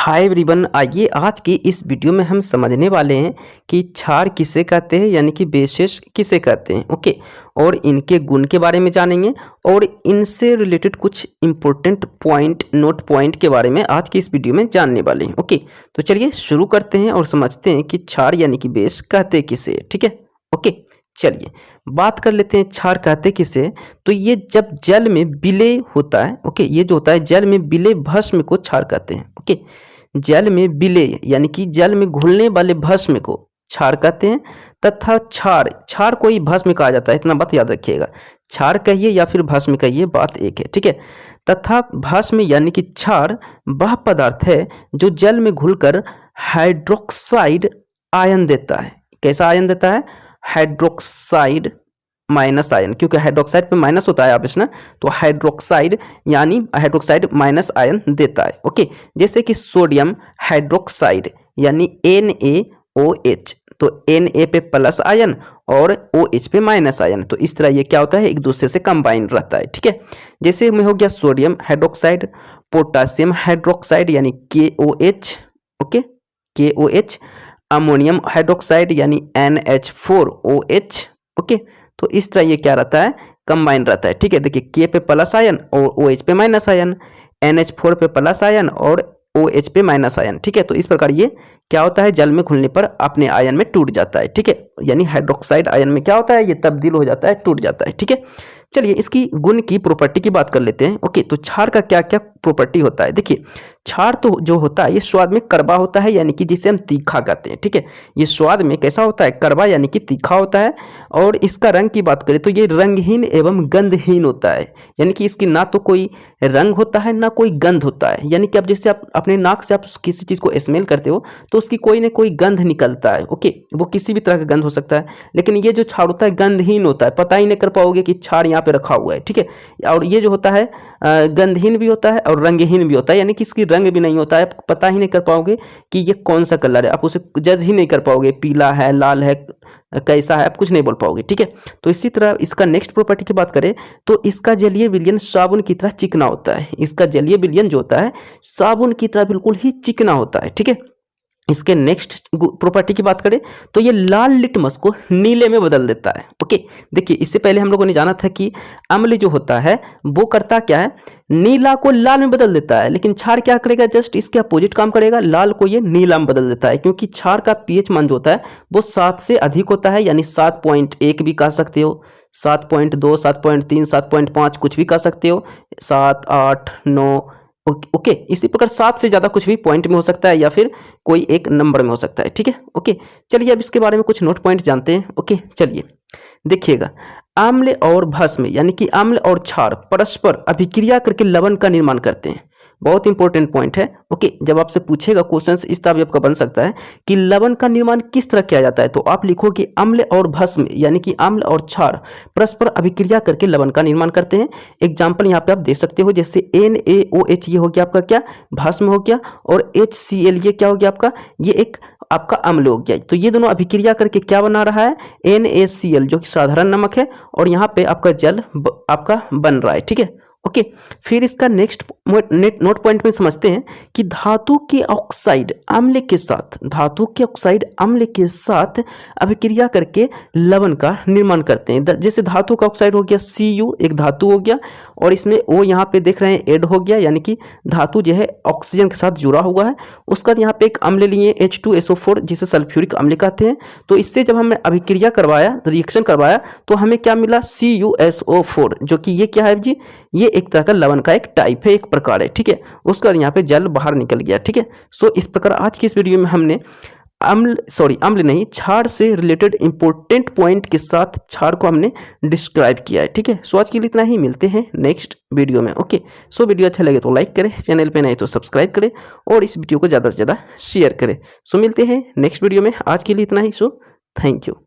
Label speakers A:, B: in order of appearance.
A: Hi everyone, आइए आज की इस वीडियो में हम समझने वाले हैं कि क्षार किसे कहते हैं, यानी कि बेसिस किसे कहते हैं। ओके, और इनके गुण के बारे में जानेंगे और इनसे रिलेटेड कुछ इंपॉर्टेंट पॉइंट, नोट पॉइंट के बारे में आज की इस वीडियो में जानने वाले हैं। ओके, तो चलिए शुरू करते हैं और समझते हैं कि क्षार यानी कि बेस कहते किसे। ठीक है, ओके, चलिए बात कर लेते हैं क्षार कहते किसे। तो ये जब जल में विलय होता है, ओके, ये जो होता है जल में विलय भस्म को क्षार कहते हैं। ओके, जल में विलय यानी कि जल में घुलने वाले भस्म को क्षार कहते हैं। तथा क्षार, क्षार को ही भस्म कहा जाता है, इतना बात याद रखिएगा। क्षार कहिए या फिर भस्म कहिए, बात एक है। ठीक है, तथा भस्म यानी कि क्षार वह पदार्थ है जो जल में घुलकर हाइड्रोक्साइड आयन देता है। कैसा आयन देता है? हाइड्रोक्साइड माइनस आयन, क्योंकि हाइड्रोक्साइड पे माइनस होता है आप इसमें, तो हाइड्रोक्साइड यानी हाइड्रोक्साइड माइनस आयन देता है। ओके, जैसे कि सोडियम हाइड्रोक्साइड यानी NaOH, तो Na पे प्लस आयन और OH पे माइनस आयन, तो इस तरह ये क्या होता है, एक दूसरे से कंबाइन रहता है। ठीक है, जैसे में हो गया सोडियम हाइड्रोक्साइड, पोटासियम हाइड्रोक्साइड यानी KOH, okay, KOH, ammonium hydroxide यानी NH4OH। ओके, तो इस तरह ये क्या रहता है, कंबाइन रहता है। ठीक है, देखिए K पे प्लस आयन और OH पे माइनस आयन, NH4 पे प्लस आयन और OH पे माइनस आयन। ठीक है, तो इस प्रकार ये क्या होता है, जल में घुलने पर अपने आयन में टूट जाता है। ठीक है, यानी हाइड्रोक्साइड आयन में क्या होता है, ये तब्दील हो जाता है, टूट जाता है। ठीक है, चलिए इसकी गुण की प्रॉपर्टी की बात कर लेते हैं। ओके, तो क्षार का क्या क्या प्रॉपर्टी होता है। देखिए क्षार तो जो होता है ये स्वाद में कड़वा होता है, यानी कि जिसे हम तीखा कहते हैं। ठीक है, ये स्वाद में कैसा होता है, कड़वा यानी कि तीखा होता है। और इसका रंग की बात करें तो ये रंगहीन एवं गंधहीन होता है, यानी कि इसकी ना तो कोई रंग होता है ना कोई गंध होता है। यानी कि अब जैसे आप अपने नाक से आप किसी चीज़ को स्मेल करते हो तो उसकी कोई ना कोई गंध निकलता है। ओके, वो किसी भी तरह का गंध हो सकता है, लेकिन ये जो क्षार होता है गंधहीन होता है, पता ही नहीं कर पाओगे कि क्षार यहाँ पे रखा हुआ है। ठीक है, और ये जो होता है गंधहीन भी होता है और रंगहीन भी होता है, यानी कि इसकी रंग भी नहीं होता है, पता ही नहीं कर पाओगे कि ये कौन सा कलर है, आप उसे जज ही नहीं कर पाओगे, पीला है, लाल है, कैसा है, आप कुछ नहीं बोल पाओगे। ठीक है, तो इसी तरह इसका नेक्स्ट प्रॉपर्टी की बात करें तो इसका जलीय विलयन साबुन की तरह चिकना होता है। इसका जलीय विलयन जो होता है साबुन की तरह बिल्कुल ही चिकना होता है। ठीक है, इसके नेक्स्ट प्रॉपर्टी की बात करें तो ये लाल लिटमस को नीले में बदल देता है। ओके, देखिए इससे पहले हम लोगों ने जाना था कि अम्ल जो होता है वो करता क्या है, नीला को लाल में बदल देता है, लेकिन क्षार क्या करेगा, जस्ट इसके अपोजिट काम करेगा, लाल को ये नीला में बदल देता है। क्योंकि क्षार का pH मान जो होता है वो 7 से अधिक होता है, यानी 7.1 भी कह सकते हो, 7.2, 7.3, 7.5 कुछ भी कह सकते हो, 7, 8, 9। ओके, इसी प्रकार 7 से ज़्यादा कुछ भी पॉइंट में हो सकता है या फिर कोई एक नंबर में हो सकता है। ठीक है, ओके, चलिए अब इसके बारे में कुछ नोट पॉइंट जानते हैं। ओके, चलिए देखिएगा, अम्ल और भस्म यानी कि अम्ल और क्षार परस्पर अभिक्रिया करके लवण का निर्माण करते हैं। बहुत इंपॉर्टेंट पॉइंट है। ओके, जब आपसे पूछेगा क्वेश्चन इस तरह भी आपका बन सकता है कि लवण का निर्माण किस तरह किया जाता है, तो आप लिखो कि अम्ल और भस्म यानी कि अम्ल और क्षार परस्पर अभिक्रिया करके लवण का निर्माण करते हैं। एग्जाम्पल यहाँ पे आप दे सकते हो, जैसे NaOH ये हो गया आपका क्या, भस्म हो गया, और HCl ये क्या हो गया आपका, ये एक आपका अम्ल हो गया। तो ये दोनों अभिक्रिया करके क्या बना रहा है, NaCl जो कि साधारण नमक है, और यहाँ पे आपका जल आपका बन रहा है। ठीक है, ओके, फिर इसका नेक्स्ट नोट पॉइंट में समझते हैं कि धातु के ऑक्साइड अम्ल के साथ, धातु के ऑक्साइड अम्ल के साथ अभिक्रिया करके लवण का निर्माण करते हैं। जैसे धातु का ऑक्साइड हो गया Cu, एक धातु हो गया, और इसमें O यहाँ पे देख रहे हैं ऐड हो गया, यानी कि धातु जो है ऑक्सीजन के साथ जुड़ा हुआ है। उसका यहाँ पे एक अम्ल लिए H2SO4 जिसे सल्फ्यूरिक अम्ल कहते हैं। तो इससे जब हमने अभिक्रिया करवाया, रिएक्शन करवाया, तो हमें क्या मिला, CuSO4, जो कि ये क्या है जी, ये एक तरह का लवण का एक टाइप है, एक प्रकार है। ठीक है, उसका यहाँ पे जल बाहर निकल गया। ठीक है, सो इस प्रकार आज की इस वीडियो में हमने अम्ल नहीं, क्षार से रिलेटेड इंपॉर्टेंट पॉइंट के साथ क्षार को हमने डिस्क्राइब किया है। ठीक है, सो आज के लिए इतना ही, मिलते हैं नेक्स्ट वीडियो में। ओके, सो वीडियो अच्छा लगे तो लाइक करें, चैनल पे नए तो सब्सक्राइब करें और इस वीडियो को ज़्यादा से ज़्यादा शेयर करें। सो मिलते हैं नेक्स्ट वीडियो में, आज के लिए इतना ही। So thank you.